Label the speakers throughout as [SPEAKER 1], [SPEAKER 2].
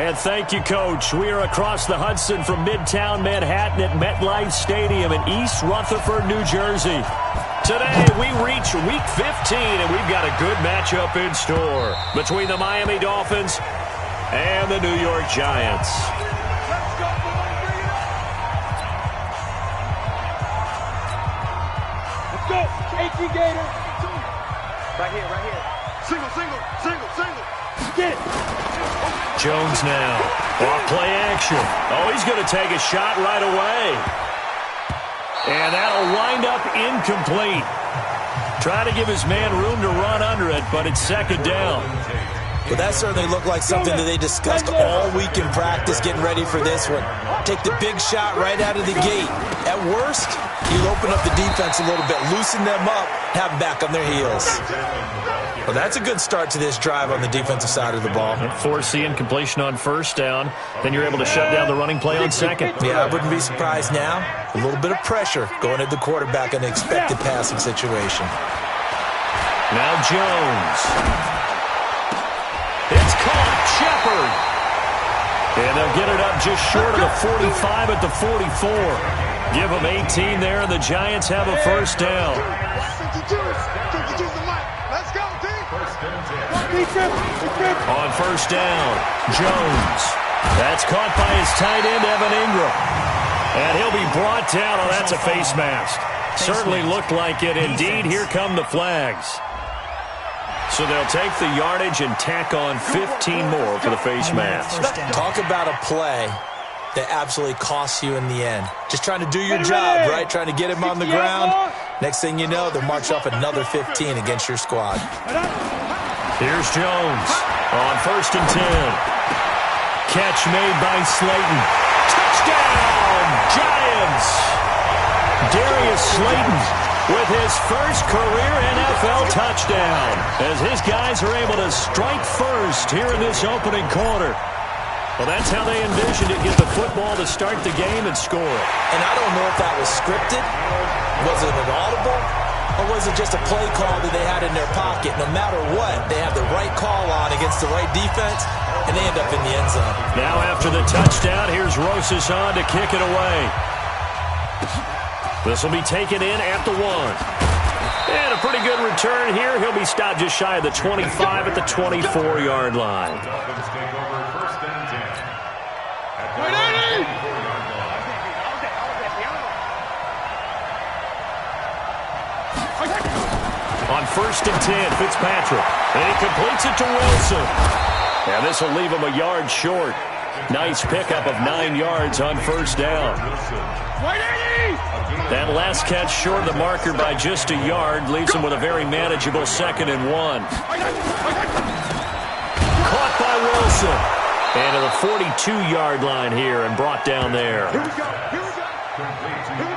[SPEAKER 1] And thank you, Coach. We are across the Hudson from Midtown Manhattan at MetLife Stadium in East Rutherford, New Jersey. Today, we reach Week 15, and we've got a good matchup in store between the Miami Dolphins and the New York Giants.
[SPEAKER 2] Let's go. HG Gator. Right here. Single. Get it.
[SPEAKER 1] Jones now. Off play action. Oh, he's going to take a shot right away. And that'll wind up incomplete. Trying to give his man room to run under it, but it's second down.
[SPEAKER 3] Well, that certainly looked like something that they discussed all week in practice getting ready for this one. Take the big shot right out of the gate. At worst, you'll open up the defense a little bit, loosen them up, have them back on their heels. Well, that's a good start to this drive on the defensive side of the ball.
[SPEAKER 1] Force the incompletion on first down. Then you're able to shut down the running play on second.
[SPEAKER 3] Yeah, I wouldn't be surprised now. A little bit of pressure going at the quarterback in an expected passing situation.
[SPEAKER 1] Now Jones. It's caught. Shepard. And they'll get it up just short of the 45 at the 44. Give them 18 there, and the Giants have a first down. On first down, Jones. That's caught by his tight end, Evan Ingram. And he'll be brought down. Oh, that's a face mask. Certainly looked like it. Indeed, here come the flags. So they'll take the yardage and tack on 15 more for the face mask.
[SPEAKER 3] Talk about a play that absolutely costs you in the end. Just trying to do your job, right? Trying to get him on the ground. Next thing you know, they'll march off another 15 against your squad.
[SPEAKER 1] Here's Jones on first and 10. Catch made by Slayton. Touchdown, Giants! Darius Slayton with his first career NFL touchdown as his guys are able to strike first here in this opening quarter. Well, that's how they envisioned it, get the football to start the game and score it.
[SPEAKER 3] And I don't know if that was scripted. Was it an audible? Or was it just a play call that they had in their pocket? No matter what, they have the right call on against the right defense, and they end up in the end zone.
[SPEAKER 1] Now after the touchdown, here's Rosas on to kick it away. This will be taken in at the 1. And a pretty good return here. He'll be stopped just shy of the 25 at the 24-yard line. On first and 10, Fitzpatrick. And he completes it to Wilson. And this will leave him a yard short. Nice pickup of 9 yards on first down. That last catch short of the marker by just a yard leaves him with a very manageable second and 1. Caught by Wilson. And to the 42-yard line here and brought down there.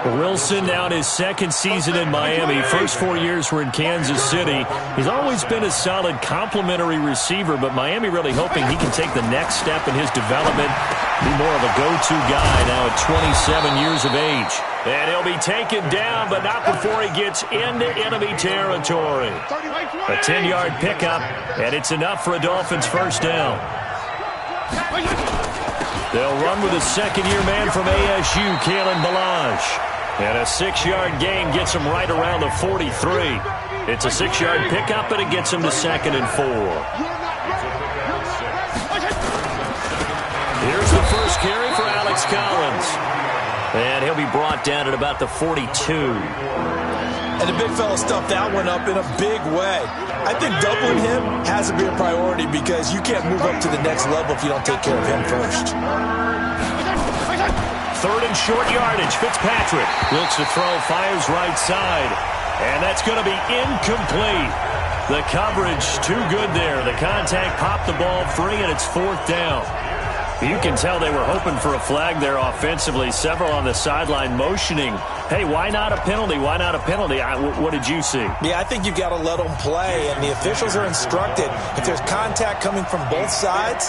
[SPEAKER 1] Wilson now in his second season in Miami. First 4 years were in Kansas City. He's always been a solid complementary receiver, but Miami really hoping he can take the next step in his development, be more of a go-to guy now at 27 years of age. And he'll be taken down, but not before he gets into enemy territory. A 10-yard pickup, and it's enough for a Dolphins first down. They'll run with a second-year man from ASU, Kalen Ballage. And a 6-yard gain gets him right around the 43. It's a 6-yard pickup, and it gets him to second and 4. Here's the first carry for Alex Collins. And he'll be brought down at about the 42.
[SPEAKER 3] And the big fella stuffed that one up in a big way. I think doubling him has to be a priority because you can't move up to the next level if you don't take care of him first.
[SPEAKER 1] Third and short yardage. Fitzpatrick looks to throw, fires right side. And that's going to be incomplete. The coverage too good there. The contact popped the ball free, and it's fourth down. You can tell they were hoping for a flag there offensively. Several on the sideline motioning, hey, why not a penalty? Why not a penalty? What did you see?
[SPEAKER 3] Yeah, I think you've got to let them play, and the officials are instructed. If there's contact coming from both sides,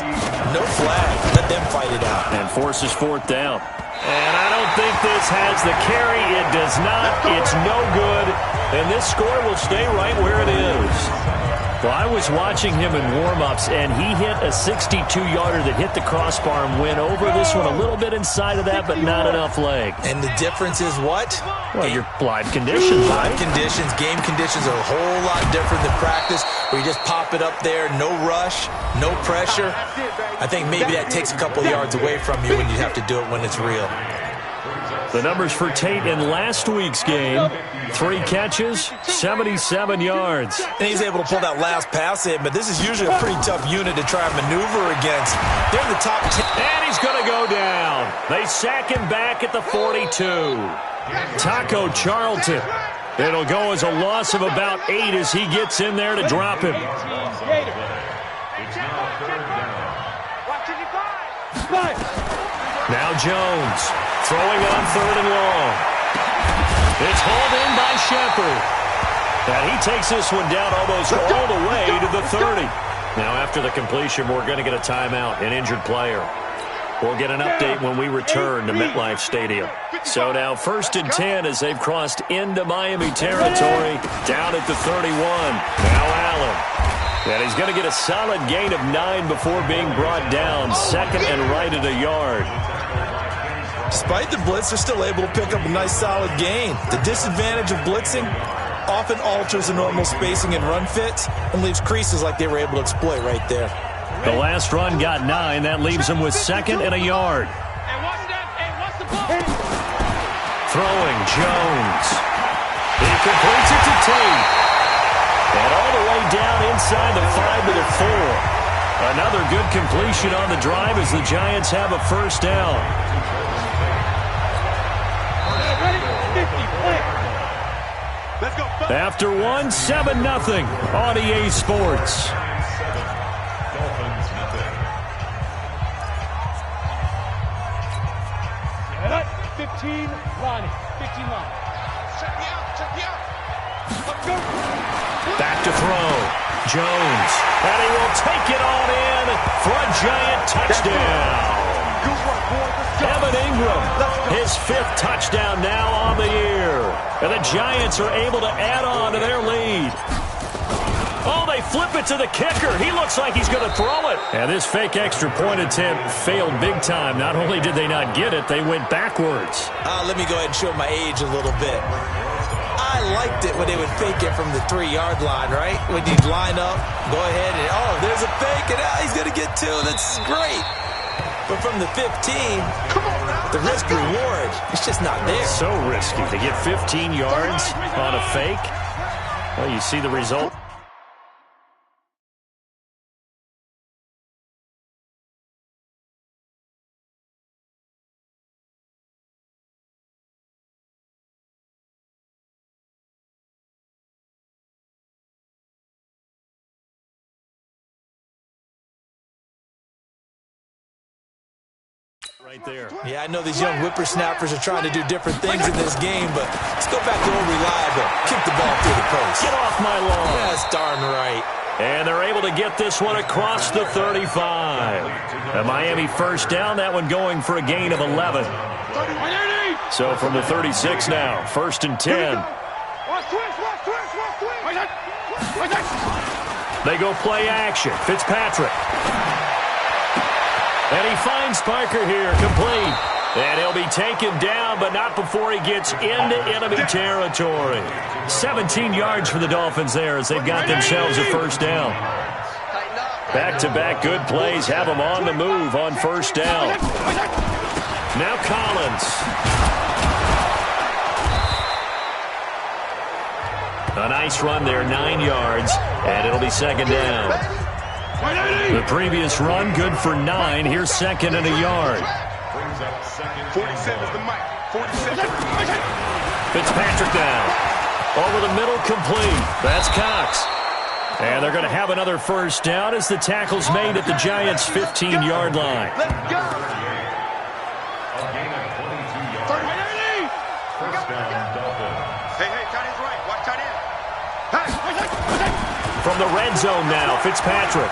[SPEAKER 3] no flag. Let them fight it out.
[SPEAKER 1] And forces fourth down. And I don't think this has the carry. It does not. It's no good. And this score will stay right where it is. Well, I was watching him in warm-ups, and he hit a 62-yarder that hit the crossbar and went over. This one a little bit inside of that, but not enough leg.
[SPEAKER 3] And the difference is what?
[SPEAKER 1] Well, your live conditions, right?
[SPEAKER 3] Live conditions, game conditions are a whole lot different than practice, where you just pop it up there, no rush, no pressure. I think maybe that takes a couple of yards away from you when you have to do it when it's real.
[SPEAKER 1] The numbers for Tate in last week's game: 3 catches, 77 yards.
[SPEAKER 3] And he's able to pull that last pass in, but this is usually a pretty tough unit to try and maneuver against. They're in the top 10.
[SPEAKER 1] And he's going to go down. They sack him back at the 42. Taco Charlton. It'll go as a loss of about 8 as he gets in there to drop him. Now Jones throwing on 3rd and long. It's hauled in by Shepard. And he takes this one down almost all the way to the 30. Now after the completion, we're going to get a timeout, an injured player. We'll get an update when we return to MetLife Stadium. So now 1st and 10 as they've crossed into Miami territory, down at the 31. Now Allen. And he's going to get a solid gain of 9 before being brought down. 2nd and right at a yard.
[SPEAKER 3] Despite the blitz, they're still able to pick up a nice solid gain. The disadvantage of blitzing often alters the normal spacing and run fits and leaves creases like they were able to exploit right there.
[SPEAKER 1] The last run got 9. That leaves him with 2nd and a yard. Throwing Jones. He completes it to Tate. And all the way down inside the 5 to the 4. Another good completion on the drive as the Giants have a first down. After 1, 7-0 on EA Sports. Back to throw. Jones. And he will take it on in for a Giant touchdown. Evan Ingram, his 5th touchdown now on the year. And the Giants are able to add on to their lead. Oh, they flip it to the kicker. He looks like he's going to throw it. And this fake extra point attempt failed big time. Not only did they not get it, they went backwards.
[SPEAKER 3] Let me go ahead and show my age a little bit. I liked it when they would fake it from the 3-yard line, right? When you'd line up, go ahead and, oh, there's a fake, and he's going to get 2. That's great. But from the 15, the risk-reward, it's just not there.
[SPEAKER 1] So risky to get 15 yards on a fake. Well, you see the result. Right there.
[SPEAKER 3] Yeah, I know these young whippersnappers are trying to do different things in this game, but let's go back to old reliable. Kick the ball through the post.
[SPEAKER 1] Get off my lawn.
[SPEAKER 3] That's darn right.
[SPEAKER 1] And they're able to get this one across the 35. A Miami first down, that one going for a gain of 11. So from the 36 now, 1st and 10. They go play action. Fitzpatrick. And he finds Parker here, complete. And he'll be taken down, but not before he gets into enemy territory. 17 yards for the Dolphins there as they've got themselves a first down. Back-to-back good plays have them on the move on first down. Now Collins. A nice run there, 9 yards, and it'll be 2nd down. The previous run, good for 9. Here's 2nd and a yard.
[SPEAKER 2] 47 is the mic. 47.
[SPEAKER 1] Fitzpatrick down. Over the middle, complete. That's Cox. And they're going to have another first down as the tackle's made at the Giants' 15-yard line.
[SPEAKER 2] Let's go. Hey, tight end's right. Watch tight end.
[SPEAKER 1] From the red zone now, Fitzpatrick.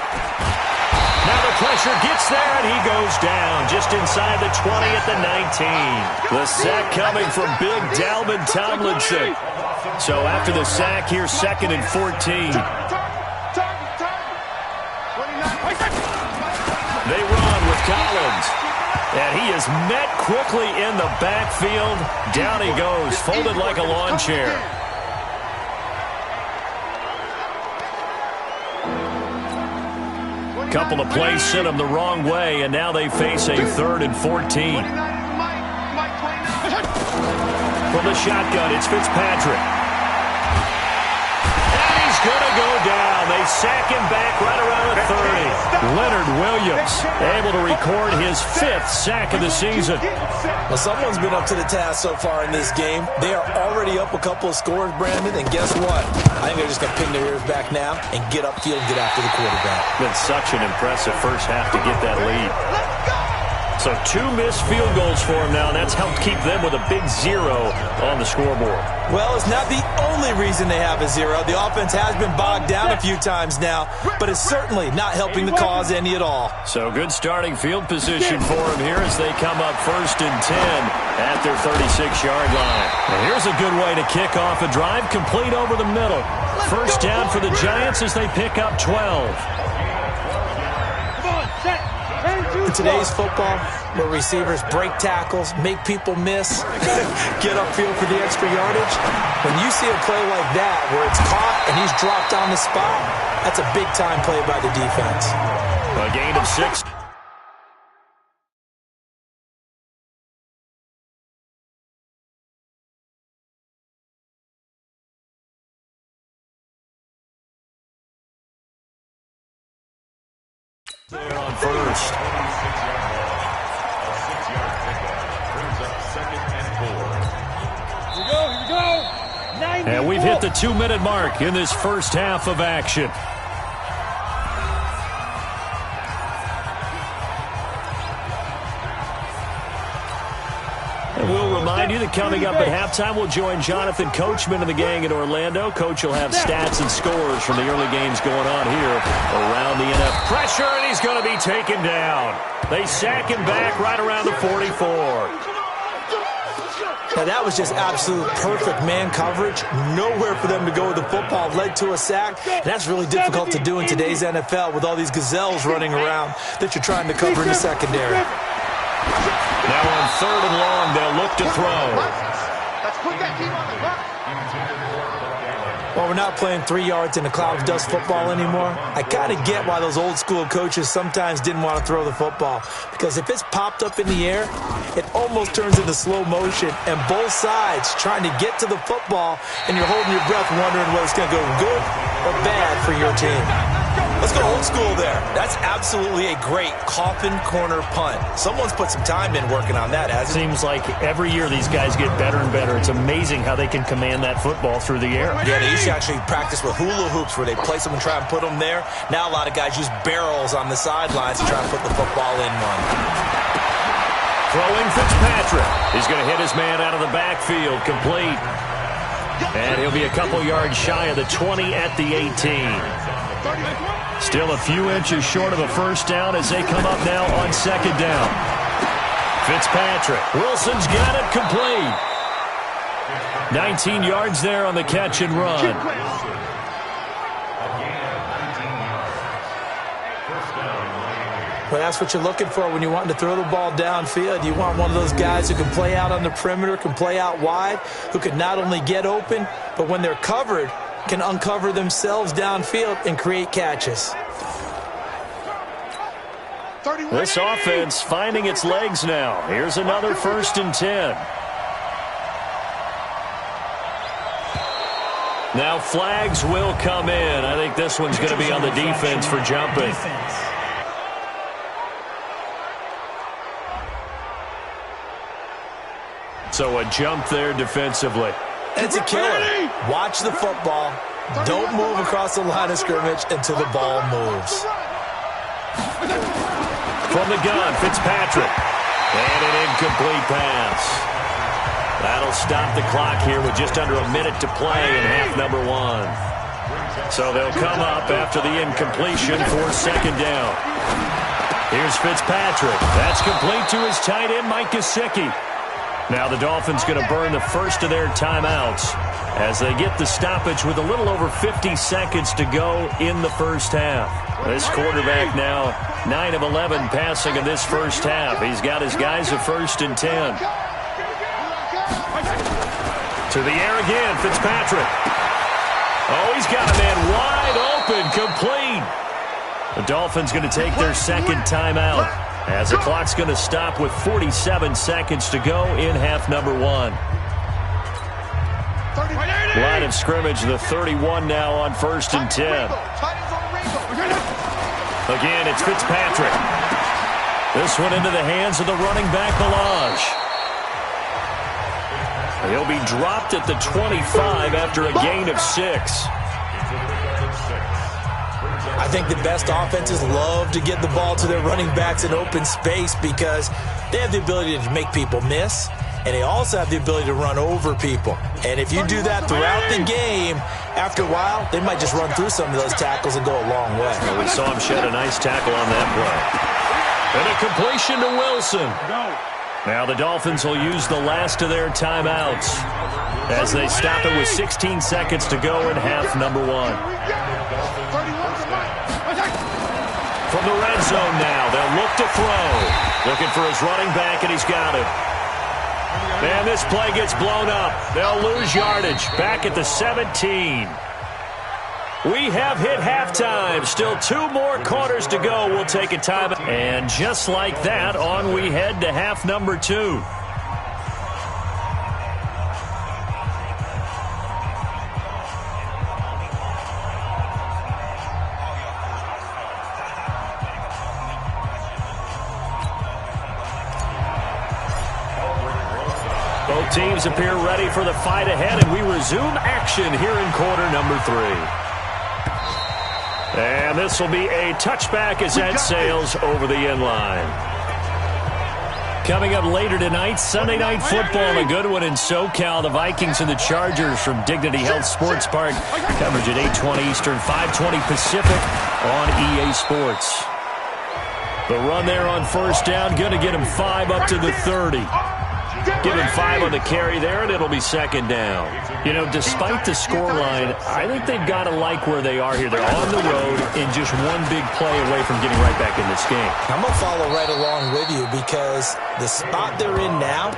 [SPEAKER 1] Now the pressure gets there, and he goes down just inside the 20 at the 19. The sack coming from big Dalvin Tomlinson. So after the sack, here's 2nd and 14. Collins. And he is met quickly in the backfield. Down he goes, folded like a lawn chair. Couple of plays sent him the wrong way, and now they face a 3rd and 14. From the shotgun, it's Fitzpatrick. And he's going to go down. They sack him back right around the 30. Leonard Williams able to record his 5th sack of the season.
[SPEAKER 3] Well, someone's been up to the task so far in this game. They are already up a couple of scores, Brandon, and guess what? I think they're just going to pin their ears back now and get upfield and get after the quarterback.
[SPEAKER 1] Been such an impressive first half to get that lead. So 2 missed field goals for him now, and that's helped keep them with a big 0 on the scoreboard.
[SPEAKER 3] Well, it's not the only reason they have a 0. The offense has been bogged down a few times now, but it's certainly not helping the cause any at all.
[SPEAKER 1] So good starting field position for him here as they come up 1st and 10 at their 36-yard line. And here's a good way to kick off a drive, complete over the middle. First down for the Giants as they pick up 12.
[SPEAKER 3] In today's football, where receivers break tackles, make people miss, get upfield for the extra yardage, when you see a play like that where it's caught and he's dropped on the spot, that's a big-time play by the defense.
[SPEAKER 1] A gain of 6. There on first. And we've hit the 2-minute mark in this first half of action. And we'll remind you that coming up at halftime, we'll join Jonathan Coachman and the gang in Orlando. Coach will have stats and scores from the early games going on here around the NFL. Pressure, and he's going to be taken down. They sack him back right around the 44.
[SPEAKER 3] Now, that was just absolute perfect man coverage. Nowhere for them to go with the football. Led to a sack. And that's really difficult to do in today's NFL with all these gazelles running around that you're trying to cover in the secondary.
[SPEAKER 1] Now on 3rd and long, they'll look to throw.
[SPEAKER 2] Let's put that team on the clock.
[SPEAKER 3] Well, we're not playing 3 yards in a cloud of dust football anymore. I kind of get why those old school coaches sometimes didn't want to throw the football. Because if it's popped up in the air, it almost turns into slow motion. And both sides trying to get to the football, and you're holding your breath wondering whether it's going to go good or bad for your team. Let's go old school there. That's absolutely a great coffin corner punt. Someone's put some time in working on that, hasn't it?
[SPEAKER 1] Seems like every year these guys get better and better. It's amazing how they can command that football through the air.
[SPEAKER 3] Yeah, they used to actually practice with hula hoops where they place them and try and put them there. Now a lot of guys use barrels on the sidelines to try and put the football in one.
[SPEAKER 1] Throwing Fitzpatrick. He's going to hit his man out of the backfield, complete. And he'll be a couple yards shy of the 20 at the 18. Still a few inches short of a first down as they come up now on 2nd down. Fitzpatrick. Wilson's got it complete. 19 yards there on the catch and run.
[SPEAKER 3] Well, that's what you're looking for when you want to throw the ball downfield. You want one of those guys who can play out on the perimeter, can play out wide, who can not only get open, but when they're covered, can uncover themselves downfield and create catches.
[SPEAKER 1] This offense finding its legs now. Here's another 1st and 10. Now flags will come in. I think this one's going to be on the defense for jumping. So a jump there defensively.
[SPEAKER 3] It's a killer. Watch the football. Don't move across the line of scrimmage until the ball moves.
[SPEAKER 1] From the gun, Fitzpatrick. And an incomplete pass. That'll stop the clock here with just under a minute to play in half number 1. So they'll come up after the incompletion for 2nd down. Here's Fitzpatrick. That's complete to his tight end, Mike Gesicki. Now the Dolphins going to burn the first of their timeouts as they get the stoppage with a little over 50 seconds to go in the first half. This quarterback now 9 of 11 passing in this first half. He's got his guys a 1st and 10. To the air again, Fitzpatrick. Oh, he's got a man wide open, complete. The Dolphins going to take their second timeout as the clock's going to stop with 47 seconds to go in half number 1. Line of scrimmage, the 31 now on 1st and 10. Again, it's Fitzpatrick. This one into the hands of the running back, Ballage. He'll be dropped at the 25 after a gain of 6.
[SPEAKER 3] I think the best offenses love to get the ball to their running backs in open space because they have the ability to make people miss, and they also have the ability to run over people. And if you do that throughout the game, after a while, they might just run through some of those tackles and go a long way.
[SPEAKER 1] Well, we saw him shed a nice tackle on that play. And a completion to Wilson. Now the Dolphins will use the last of their timeouts as they stop it with 16 seconds to go in half number 1. From the red zone now, they'll look to throw. Looking for his running back, and he's got it. And this play gets blown up. They'll lose yardage. Back at the 17. We have hit halftime. Still 2 more quarters to go. We'll take a time. And just like that, on we head to half number 2. Both teams appear ready for the fight ahead, and we resume action here in quarter number 3. And this will be a touchback as that sails over the end line. Coming up later tonight, Sunday Night Football, a good one in SoCal. The Vikings and the Chargers from Dignity Health Sports Park. Coverage at 8:20 Eastern, 5:20 Pacific on EA Sports. The run there on 1st down, going to get him 5 up to the 30. Give him 5 on the carry there, and it'll be 2nd down. You know, despite the scoreline, I think they've got to like where they are here. They're on the road and just one big play away from getting right back in this game.
[SPEAKER 3] I'm going to follow right along with you because the spot they're in now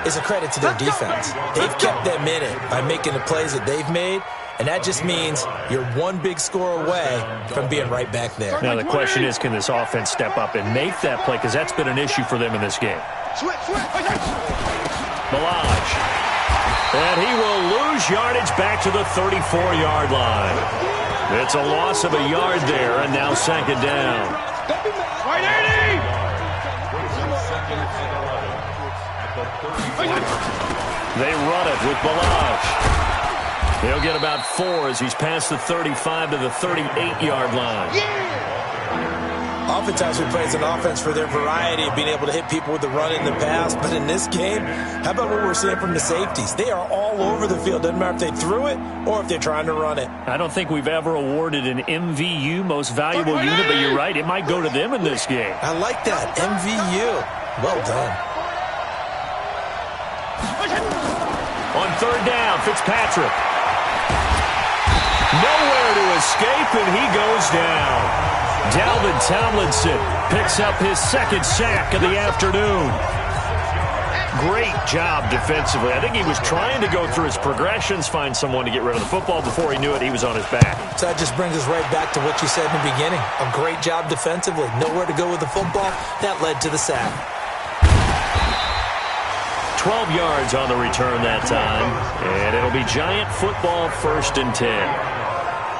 [SPEAKER 3] is a credit to their defense. They've kept them in it by making the plays that they've made, and that just means you're one big score away from being right back there.
[SPEAKER 1] Now, the question is, can this offense step up and make that play? Because that's been an issue for them in this game. Ballage. And he will lose yardage back to the 34-yard line. It's a loss of a yard there, and now 2nd down. They run it with Ballage. He'll get about 4 as he's past the 35 to the 38-yard line.
[SPEAKER 3] Oftentimes we praise an offense for their variety of being able to hit people with the run in the pass, but in this game, how about what we're seeing from the safeties? They are all over the field. Doesn't matter if they threw it or if they're trying to run it.
[SPEAKER 1] I don't think we've ever awarded an MVU, most valuable unit, but you're right, it might go to them in this game.
[SPEAKER 3] I like that, MVU. Well done.
[SPEAKER 1] On 3rd down, Fitzpatrick. Nowhere to escape, and he goes down. Dalvin Tomlinson picks up his 2nd sack of the afternoon. Great job defensively. I think he was trying to go through his progressions, find someone to get rid of the football. Before he knew it, he was on his back.
[SPEAKER 3] So that just brings us right back to what you said in the beginning. A great job defensively. Nowhere to go with the football. That led to the sack.
[SPEAKER 1] 12 yards on the return that time. And it'll be Giant football, 1st and 10.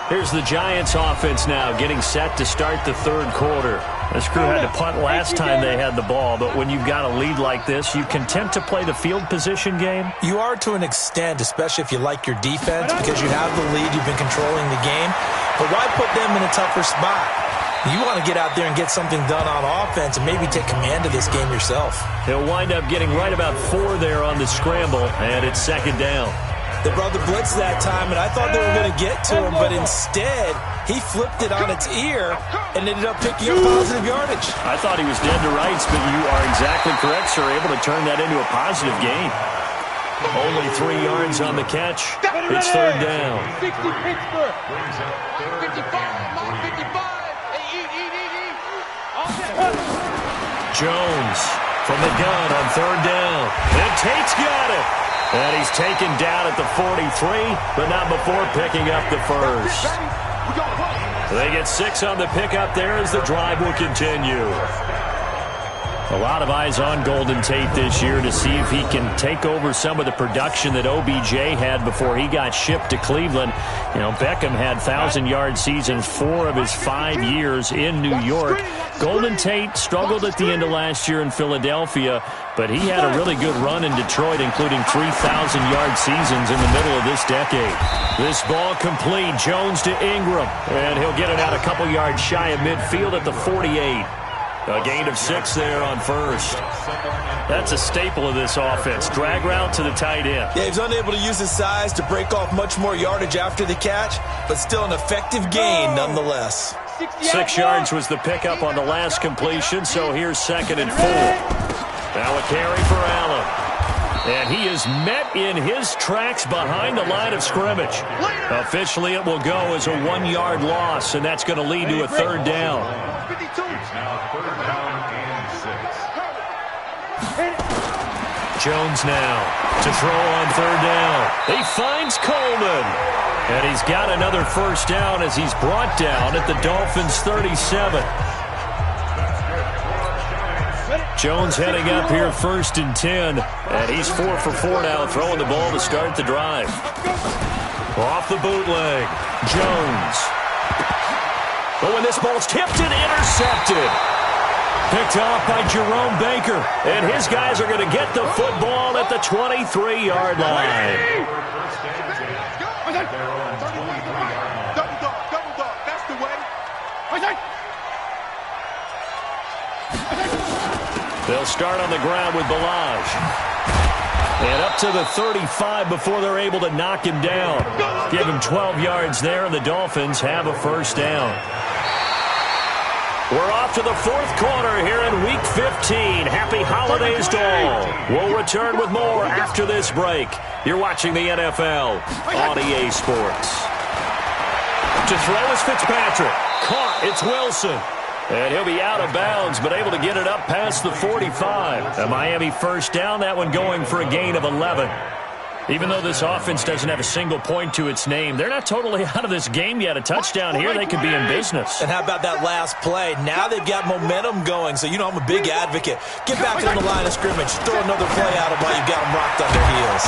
[SPEAKER 1] Here's the Giants offense now getting set to start the 3rd quarter. This crew had to punt last time they had the ball, but when you've got a lead like this, you content to play the field position game?
[SPEAKER 3] You are to an extent, especially if you like your defense, because you have the lead, you've been controlling the game. But why put them in a tougher spot? You want to get out there and get something done on offense and maybe take command of this game yourself.
[SPEAKER 1] He'll wind up getting right about 4 there on the scramble, and it's 2nd down.
[SPEAKER 3] They brought the blitz that time, and I thought they were going to get to him, but instead, he flipped it on its ear and ended up picking up positive yardage.
[SPEAKER 1] I thought he was dead to rights, but you are exactly correct, sir. Able to turn that into a positive gain. Only 3 yards on the catch. It's third down.
[SPEAKER 4] 60 Pittsburgh. 55.
[SPEAKER 1] Jones from the gun on third down. And Tate's got it. And he's taken down at the 43, but not before picking up the first. They get 6 on the pickup there as the drive will continue. A lot of eyes on Golden Tate this year to see if he can take over some of the production that OBJ had before he got shipped to Cleveland. You know, Beckham had 1,000-yard seasons 4 of his 5 years in New York. Golden Tate struggled at the end of last year in Philadelphia, but he had a really good run in Detroit, including 3,000-yard seasons in the middle of this decade. This ball complete. Jones to Ingram, and he'll get it out a couple yards shy of midfield at the 48. A gain of 6 there on first. That's a staple of this offense. Drag route to the tight end.
[SPEAKER 3] Yeah, he's unable to use his size to break off much more yardage after the catch, but still an effective gain nonetheless.
[SPEAKER 1] 6 yards was the pickup on the last completion, so here's 2nd and 4. Now a carry for Allen. And he is met in his tracks behind the line of scrimmage. Officially, it will go as a 1-yard loss, and that's going to lead to a third down. Jones now to throw on third down. He finds Coleman. And he's got another first down as he's brought down at the Dolphins' 37. Jones heading up here 1st and 10. And he's 4 for 4 now, throwing the ball to start the drive. Off the bootleg. Jones. Oh, and this ball's tipped and intercepted. Picked off by Jerome Baker. And his guys are going to get the football at the 23-yard line.
[SPEAKER 2] Double dog. That's the way.
[SPEAKER 1] They'll start on the ground with Balaj. And up to the 35 before they're able to knock him down. Give him 12 yards there, and the Dolphins have a first down. We're off to the 4th quarter here in Week 15. Happy holidays to all. We'll return with more after this break. You're watching the NFL on EA Sports. To throw is Fitzpatrick. Caught. It's Wilson. And he'll be out of bounds, but able to get it up past the 45. A Miami first down, that one going for a gain of 11. Even though this offense doesn't have a single point to its name, they're not totally out of this game yet. A touchdown here, they could be in business.
[SPEAKER 3] And how about that last play? Now they've got momentum going, so you know I'm a big advocate. Get back on the line of scrimmage. Throw another play at them while you've got them rocked on their heels.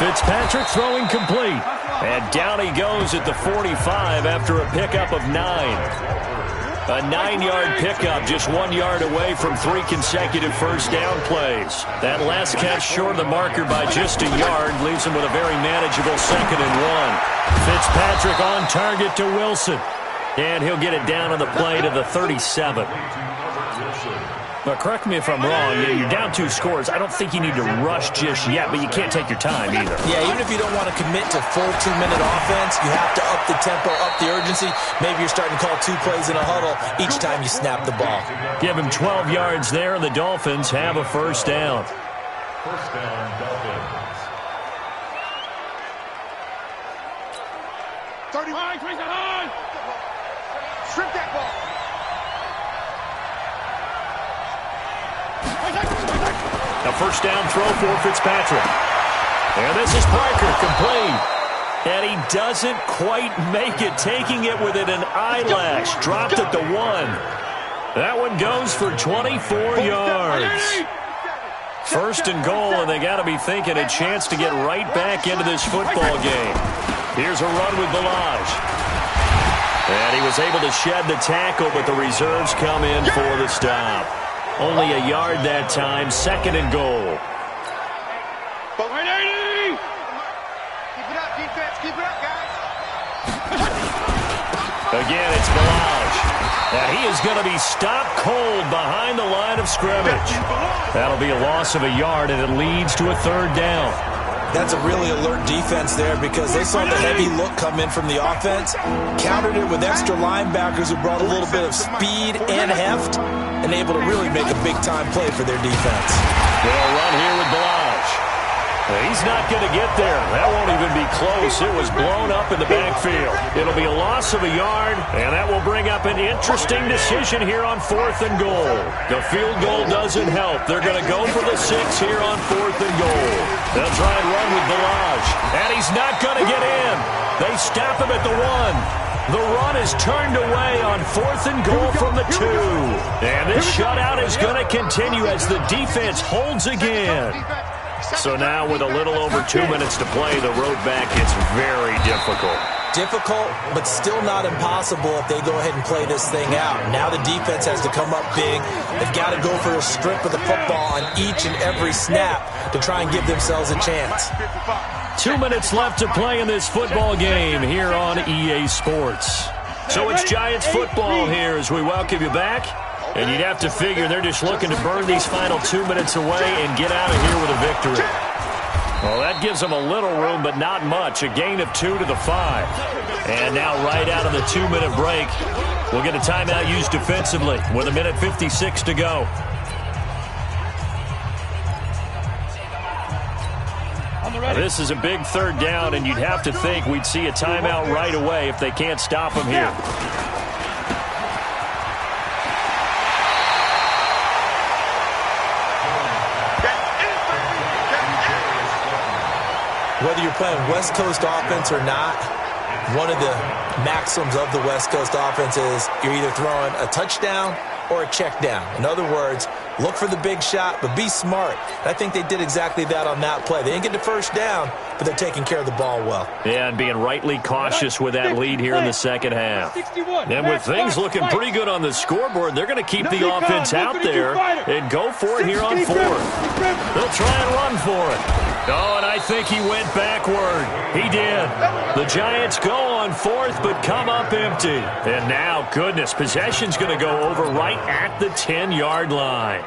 [SPEAKER 1] Fitzpatrick throwing complete. And down he goes at the 45 after a pickup of 9. A 9-yard pickup, just 1 yard away from 3 consecutive first down plays. That last catch short of the marker by just a yard leaves him with a very manageable 2nd and 1. Fitzpatrick on target to Wilson. And he'll get it down on the play to the 37. But correct me if I'm wrong, you're down 2 scores. I don't think you need to rush just yet, but you can't take your time either.
[SPEAKER 3] Yeah, even if you don't want to commit to full 2-minute offense, you have to up the tempo, up the urgency. Maybe you're starting to call 2 plays in a huddle each time you snap the ball.
[SPEAKER 1] Give him 12 yards there, and the Dolphins have a first down.
[SPEAKER 2] First down, Dolphins.
[SPEAKER 4] 31.
[SPEAKER 2] Strip that ball.
[SPEAKER 1] A first down throw for Fitzpatrick. And this is Parker, complete. And he doesn't quite make it, taking it within an eyelash. Dropped at the 1. That one goes for 24 yards. First and goal, and they got to be thinking a chance to get right back into this football game. Here's a run with Balaj. And he was able to shed the tackle, but the reserves come in for the stop. Only a yard that time, 2nd and goal.
[SPEAKER 2] Keep it up, defense. Keep it up, guys.
[SPEAKER 1] Again, it's Balaj. And he is going to be stopped cold behind the line of scrimmage. That'll be a loss of a yard, and it leads to a third down.
[SPEAKER 3] That's a really alert defense there because they saw the heavy look come in from the offense, countered it with extra linebackers who brought a little bit of speed and heft, and able to really make a big-time play for their defense.
[SPEAKER 1] They'll run here with Balazs. He's not going to get there. That won't even be close. It was blown up in the backfield. It'll be a loss of a yard, and that will bring up an interesting decision here on 4th and goal. The field goal doesn't help. They're going to go for the 6 here on 4th and goal. They'll try and run with Balazs, and he's not going to get in. They stop him at the 1. The run is turned away on 4th and goal from the 2. And this shutout is going to continue as the defense holds again. So now with a little over 2 minutes to play, the road back gets very difficult.
[SPEAKER 3] Difficult, but still not impossible if they go ahead and play this thing out. Now the defense has to come up big. They've got to go for a strip of the football on each and every snap to try and give themselves a chance.
[SPEAKER 1] 2 minutes left to play in this football game here on EA Sports. So it's Giants football here as we welcome you back. And you'd have to figure they're just looking to burn these final 2 minutes away and get out of here with a victory. Well, that gives them a little room, but not much. A gain of 2 to the 5. And now right out of the 2-minute break, we'll get a timeout used defensively with 1:56 to go. This is a big 3rd down, and you'd have to think we'd see a timeout right away if they can't stop them here.
[SPEAKER 3] Whether you're playing West Coast offense or not, one of the maxims of the West Coast offense is you're either throwing a touchdown or a check down. In other words, look for the big shot, but be smart. I think they did exactly that on that play. They didn't get the first down, but they're taking care of the ball well.
[SPEAKER 1] Yeah, and being rightly cautious with that lead here in the second half. And with things looking pretty good on the scoreboard, they're going to keep the offense out there and go for it here on 4th. They'll try and run for it. Oh, and I think he went backward. He did. The Giants go on 4th, but come up empty. And now, goodness, possession's going to go over right at the 10-yard line.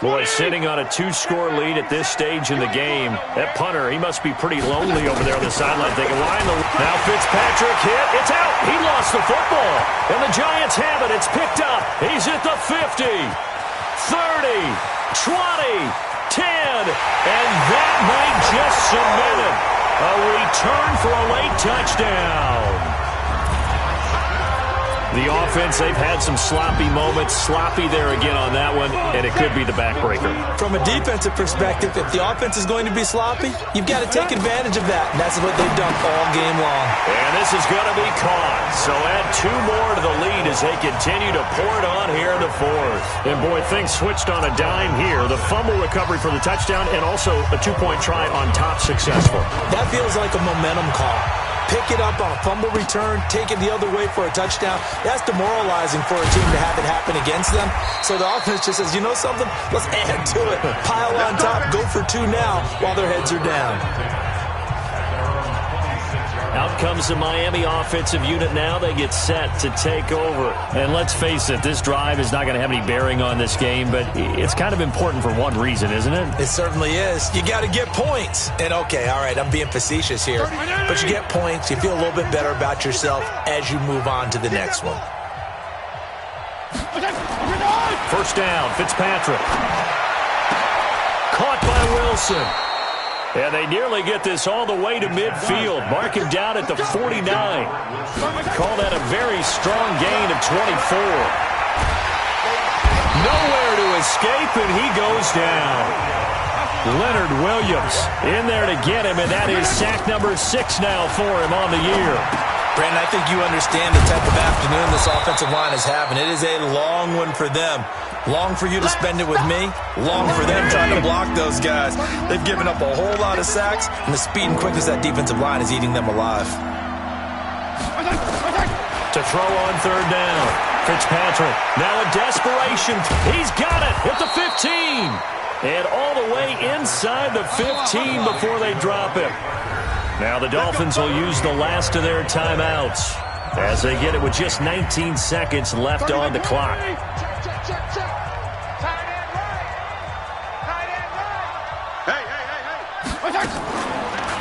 [SPEAKER 1] Boy, sitting on a 2-score lead at this stage in the game. That punter, he must be pretty lonely over there on the sideline thinking, why in the... Now Fitzpatrick hit. It's out. He lost the football. And the Giants have it. It's picked up. He's at the 50, 30, 20... 10, and that might just cement it. A return for a late touchdown. The offense, they've had some sloppy moments. Sloppy there again on that one, and it could be the backbreaker.
[SPEAKER 3] From a defensive perspective, if the offense is going to be sloppy, you've got to take advantage of that, and that's what they've done all game long.
[SPEAKER 1] And this is going to be caught. So add 2 more to the lead as they continue to pour it on here in the 4th. And, boy, things switched on a dime here. The fumble recovery for the touchdown and also a 2-point try on top successful.
[SPEAKER 3] That feels like a momentum call. Pick it up on a fumble return, take it the other way for a touchdown. That's demoralizing for a team to have it happen against them. So the offense just says, you know something? Let's add to it. Pile on top, go for 2 now while their heads are down.
[SPEAKER 1] Out comes the Miami offensive unit now. They get set to take over. And let's face it, this drive is not going to have any bearing on this game, but it's kind of important for one reason, isn't it?
[SPEAKER 3] It certainly is. You got to get points. And, okay, all right, I'm being facetious here. But you get points, you feel a little bit better about yourself as you move on to the next one.
[SPEAKER 1] First down, Fitzpatrick. Caught by Wilson. And they nearly get this all the way to midfield. Mark him down at the 49. Call that a very strong gain of 24. Nowhere to escape, and he goes down. Leonard Williams in there to get him, and that is sack number 6 now for him on the year.
[SPEAKER 3] Brandon, I think you understand the type of afternoon this offensive line is having. It is a long one for them. Long for you to spend it with me. Long for them trying to block those guys. They've given up a whole lot of sacks, and the speed and quickness of that defensive line is eating them alive.
[SPEAKER 1] To throw on 3rd down. Fitzpatrick, now in desperation. He's got it at the 15. And all the way inside the 15 before they drop it. Now the Dolphins will use the last of their timeouts as they get it with just 19 seconds left on the clock.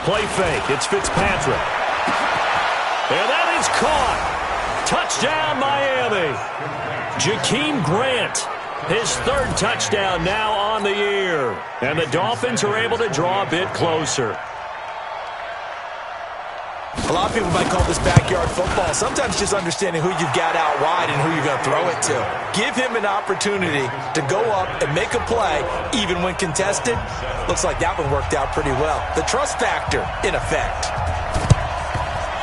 [SPEAKER 1] Play fake. It's Fitzpatrick. And that is caught. Touchdown, Miami. Jakeem Grant, his third touchdown now on the year. And the Dolphins are able to draw a bit closer.
[SPEAKER 3] A lot of people might call this backyard football. Sometimes just understanding who you've got out wide and who you're going to throw it to. Give him an opportunity to go up and make a play, even when contested. Looks like that one worked out pretty well. The trust factor in effect.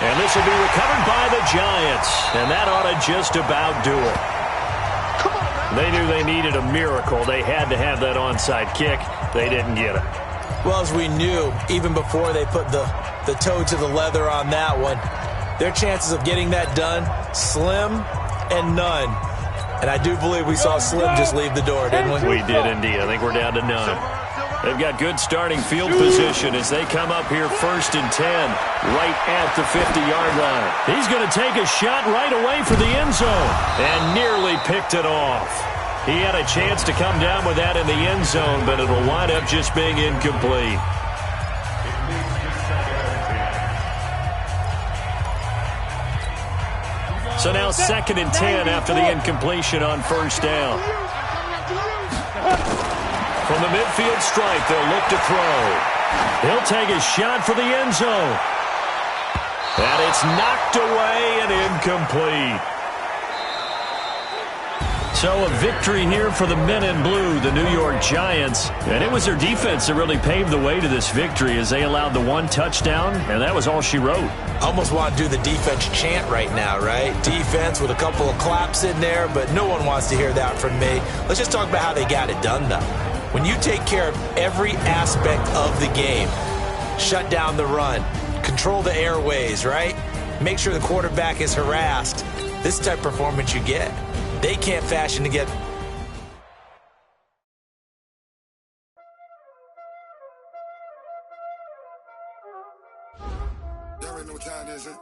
[SPEAKER 1] And this will be recovered by the Giants. And that ought to just about do it. They knew they needed a miracle. They had to have that onside kick. They didn't get it.
[SPEAKER 3] Well, as we knew, even before they put the toe to the leather on that one, their chances of getting that done, slim and none. And I do believe we saw Slim just leave the door, didn't we?
[SPEAKER 1] We did indeed. I think we're down to none. They've got good starting field position as they come up here 1st and 10, right at the 50-yard line. He's going to take a shot right away for the end zone and nearly picked it off. He had a chance to come down with that in the end zone, but it'll wind up just being incomplete. So now 2nd and 10 after the incompletion on 1st down. From the midfield stripe, they'll look to throw. He'll take a shot for the end zone. And it's knocked away and incomplete. So a victory here for the men in blue, the New York Giants. And it was their defense that really paved the way to this victory as they allowed the one touchdown, and that was all she wrote.
[SPEAKER 3] I almost want to do the defense chant right now, right? Defense with a couple of claps in there, but no one wants to hear that from me. Let's just talk about how they got it done, though. When you take care of every aspect of the game, shut down the run, control the airways, right? Make sure the quarterback is harassed. This type of performance you get. They can't fashion together.
[SPEAKER 5] Y'all already know what time it is, huh?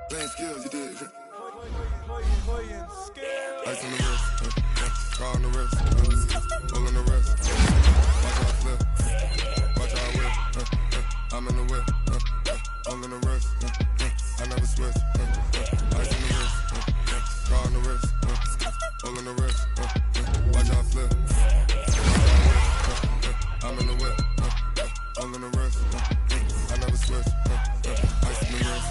[SPEAKER 5] Playing skills, you did. Ice on the wrist, car on the wrist, hole in the wrist. Watch out flip, watch out whip. I'm in the whip, hole in the wrist. I never switch. Ice on the wrist, car on the wrist, hole in the wrist. Watch out flip, I'm in the whip, hole in the wrist. I never switch. Ice in the wrist.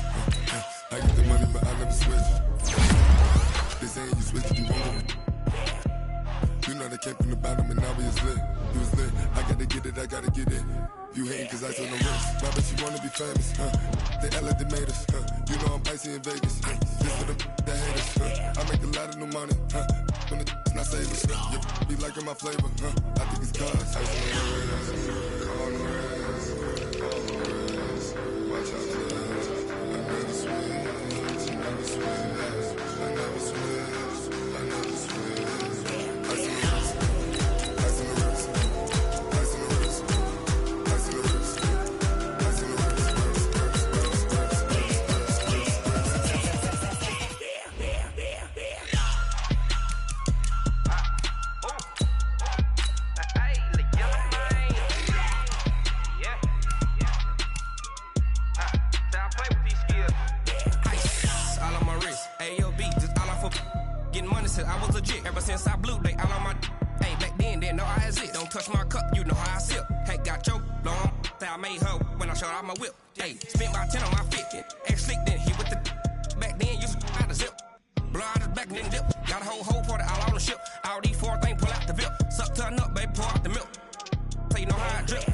[SPEAKER 5] I get the money, but I never switch. They saying you switch, you won't. You know they came from the bottom and now we is lit. You was lit. I gotta get it, I gotta get it. You hating cause ice on the wrist. Why bet you wanna be famous, huh? They act like they made us, huh? You know I'm icy in Vegas. This for the that hate us, huh? I make a lot of new money, huh? When the not save us, you be liking my flavor, huh? I think it's cause ice on the wrist. On the wrist. On the wrist. Watch out for this. I never switch. I never switch. I never switch. I never switch. Ice on the wrist. Ice on the wrist. Ice on the wrist. Ice on the wrist. Ice on the wrist.
[SPEAKER 6] I was legit ever since I blew they all on my hey back then didn't know I exist. Don't touch my cup, you know how I sip. Hey, got your long that I made her when I showed out my whip. Hey, spent about 10 on my fit. Ex slick then he with the back then used to out the zip. Blow out his back and then dip. Got a whole party all on the ship. All these 4 things pull out the VIP. Suck turn up, baby, pour out the milk. So you know how I drip.